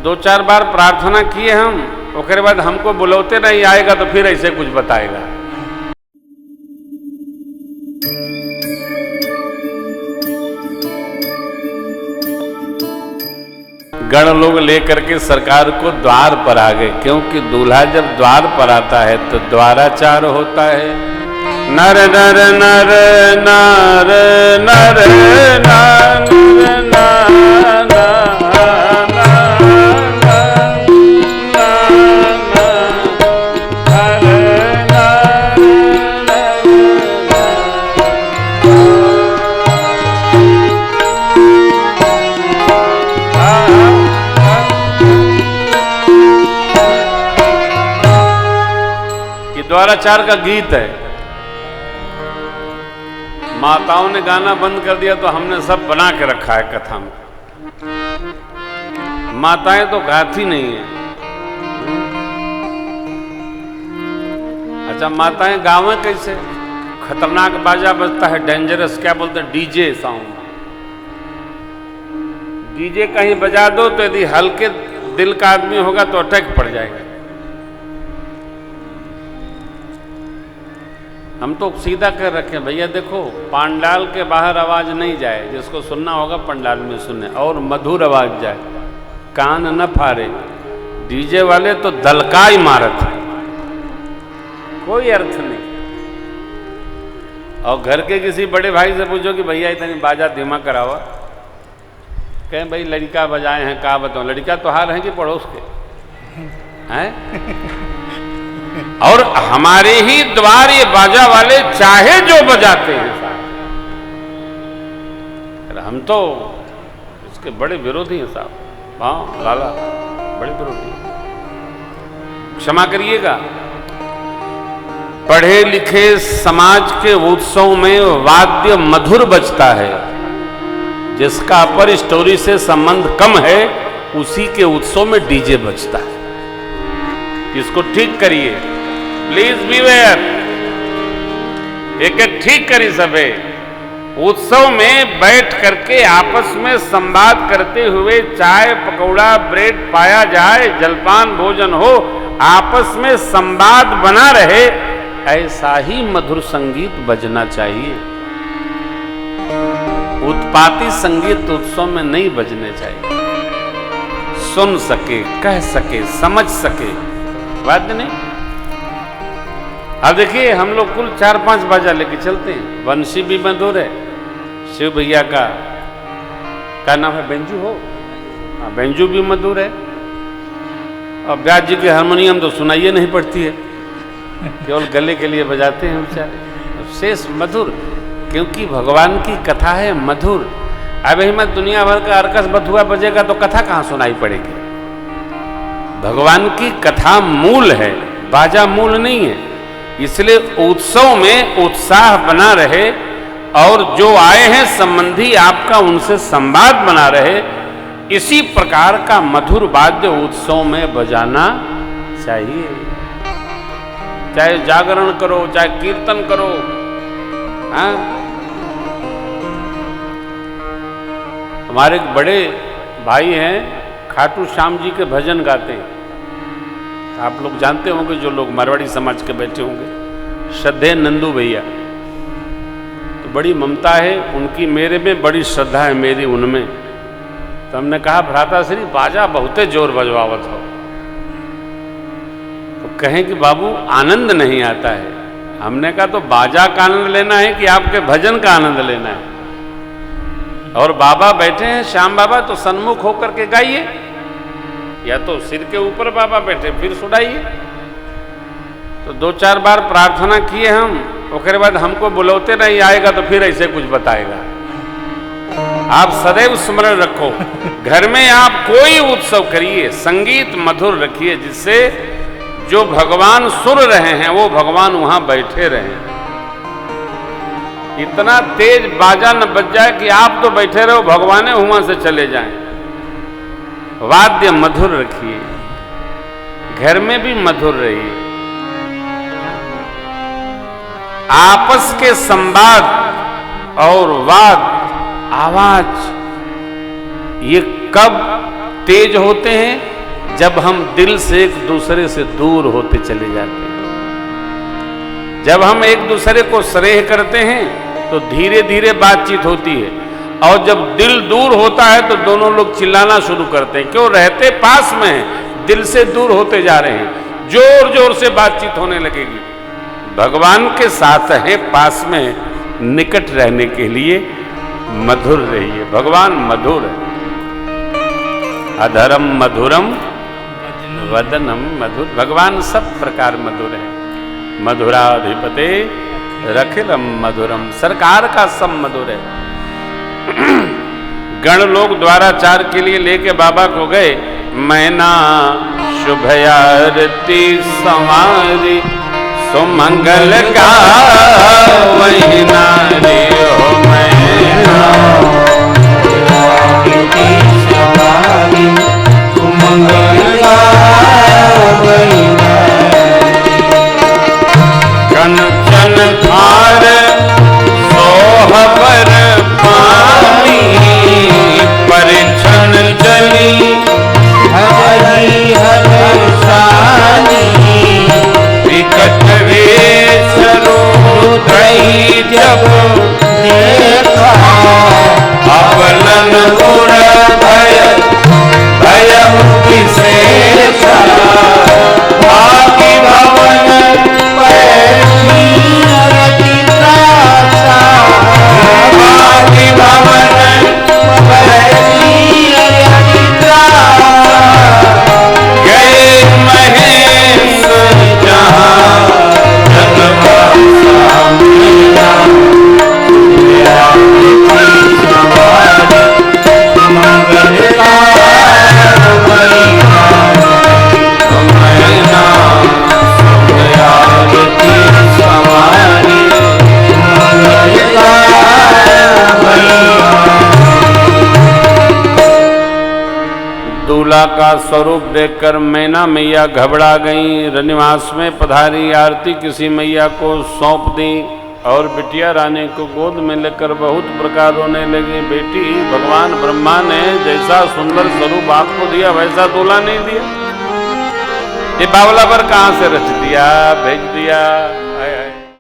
दो चार बार प्रार्थना किए हम, उसके बाद हमको बुलाते नहीं आएगा तो फिर ऐसे कुछ बताएगा। गण लोग लेकर के सरकार को द्वार पर आ गए, क्योंकि दूल्हा जब द्वार पर आता है तो द्वाराचार होता है। नर नर नर नर नर नर द्वाराचार का गीत है। माताओं ने गाना बंद कर दिया तो हमने सब बना के रखा है कथा में। माताएं तो गाती नहीं है। अच्छा, माताएं गावें कैसे? खतरनाक बाजा बजता है, डेंजरस, क्या बोलते हैं, डीजे साउंड। डीजे कहीं बजा दो तो यदि हल्के दिल का आदमी होगा तो अटैक पड़ जाएगा। हम तो सीधा कर रखे भैया, देखो पंडाल के बाहर आवाज नहीं जाए, जिसको सुनना होगा पंडाल में सुने, और मधुर आवाज जाए, कान न फाड़े। डीजे वाले तो दलकाई मारत है, कोई अर्थ नहीं। और घर के किसी बड़े भाई से पूछो कि भैया इतनी बाजा धीमा करावा, कहें भाई लड़का बजाए हैं, का बताओ, लड़का तो हार है कि पड़ोस के हैं। और हमारे ही द्वार ये बाजा वाले चाहे जो बजाते हैं साहब, हम तो इसके बड़े विरोधी हैं साहब। हाँ लाला, बड़े विरोधी, क्षमा करिएगा। पढ़े लिखे समाज के उत्सव में वाद्य मधुर बजता है, जिसका अपर स्टोरी से संबंध कम है उसी के उत्सव में डीजे बजता है। इसको ठीक करिए, प्लीज बीवेयर। एक ठीक करी सबे। उत्सव में बैठ करके आपस में संवाद करते हुए चाय पकौड़ा ब्रेड पाया जाए, जलपान भोजन हो, आपस में संवाद बना रहे, ऐसा ही मधुर संगीत बजना चाहिए। उत्पाती संगीत उत्सव में नहीं बजने चाहिए। सुन सके, कह सके, समझ सके, वाद्य नहीं। अब देखिए हम लोग कुल 4-5 बाजा लेके चलते हैं। वंशी भी मधुर है, शिव भैया का नाम है बेंजू हो, हाँ बेंजू भी मधुर है। और व्यास जी की हारमोनियम तो सुनाइए नहीं पड़ती है, केवल गले के लिए बजाते हैं बेचारे। शेष मधुर, क्योंकि भगवान की कथा है मधुर। अब ही मत दुनिया भर का अर्कस बथुआ बजेगा तो कथा कहाँ सुनाई पड़ेगी? भगवान की कथा मूल है, बाजा मूल नहीं है। इसलिए उत्सव में उत्साह बना रहे, और जो आए हैं संबंधी आपका उनसे संवाद बना रहे, इसी प्रकार का मधुर वाद्य उत्सव में बजाना चाहिए। चाहे जागरण करो, चाहे कीर्तन करो। हाँ, हमारे एक बड़े भाई हैं, खाटू श्याम जी के भजन गाते हैं। आप लोग जानते होंगे, जो लोग मारवाड़ी समाज के बैठे होंगे, श्रद्धेय नंदू भैया। तो बड़ी ममता है उनकी मेरे में, बड़ी श्रद्धा है मेरी उनमें। तो हमने कहा भ्राता श्री बाजा बहुते जोर बजवावत हो। तो कहें कि बाबू आनंद नहीं आता है। हमने कहा तो बाजा का आनंद लेना है कि आपके भजन का आनंद लेना है? और बाबा बैठे हैं, श्याम बाबा, तो सन्मुख होकर के गाइए, या तो सिर के ऊपर बाबा बैठे फिर सुनाइए। तो 2-4 बार प्रार्थना किए हम, उसके बाद हमको बुलाते नहीं आएगा तो फिर ऐसे कुछ बताएगा। आप सदैव स्मरण रखो, घर में आप कोई उत्सव करिए, संगीत मधुर रखिए, जिससे जो भगवान सुन रहे हैं वो भगवान वहां बैठे रहे। इतना तेज बाजा न बज जाए कि आप तो बैठे रहो, भगवान वहां से चले जाएं। वाद्य मधुर रखिए, घर में भी मधुर रहिए। आपस के संवाद और वाद, आवाज, ये कब तेज होते हैं? जब हम दिल से एक दूसरे से दूर होते चले जाते हैं। जब हम एक दूसरे को स्नेह करते हैं तो धीरे धीरे बातचीत होती है, और जब दिल दूर होता है तो दोनों लोग चिल्लाना शुरू करते हैं। क्यों? रहते पास में हैं, दिल से दूर होते जा रहे हैं। जोर जोर से बातचीत होने लगेगी। भगवान के साथ है, पास में, निकट रहने के लिए मधुर रहिए। भगवान मधुर है। अधरम मधुरम वदनम मधुर। भगवान सब प्रकार मधुर है। मधुराधिपते रखिलम मधुरम। सरकार का सब मधुर है। गण लोग द्वाराचार के लिए लेके बाबा को गए। मैना शुभयारती संवारी सुमंगल का वही नारी हो। मैना सुमंगल का वही कंचन थार सोहबर पानी परिछन जली हरि हर्षानी विकट वेश रूधई जब देखा अवलन गुण भय भयम विशेषा भागी भवन पैठी रचित्रासा भागी भवन पैठी रचित्रासा गए महेश जहाँ जन्मवासा मेरा दूल्हा का स्वरूप देखकर मैना मैया घबरा गईं। रनिवास में पधारी आरती किसी मैया को सौंप दी और बिटिया रानी को गोद में लेकर बहुत प्रकार रोने लगी। बेटी, भगवान ब्रह्मा ने जैसा सुंदर स्वरूप आपको दिया वैसा दूल्हा नहीं दिया। ये बावला पर कहां से रच दिया, भेज दिया।